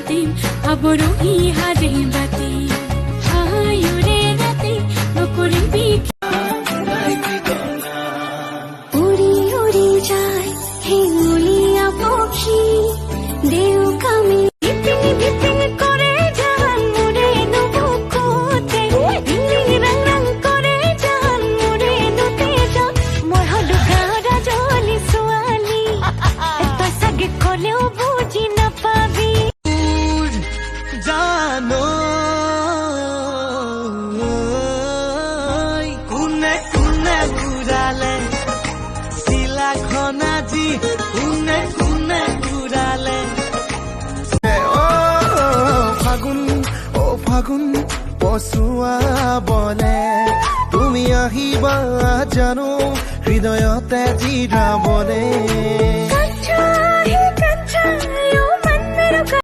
দিম আবৰহি হাৰে বাতি হায়ুৰে ৰাতি নকৰিবি উৰি উৰি যায় হেঙুলীয়া পক্ষী দেউ কামি বিপিন বিপিন কৰে জান মোৰে নুবুকুতে বিলিং ৰং ৰং কৰে জান মোৰে নুতেজা মই হলো গাৰা জলি ছোৱালী এটা চাগে কলেও বুজি নাপাবি জানো কোনে কোনে ঘূৰালে চিলাখন আজি কোনে কোনে ঘূৰালে ফাগুন অ ফাগুন পচুৱা বলে তুমি আহিবা জানো হৃদয়তে জিৰাবলে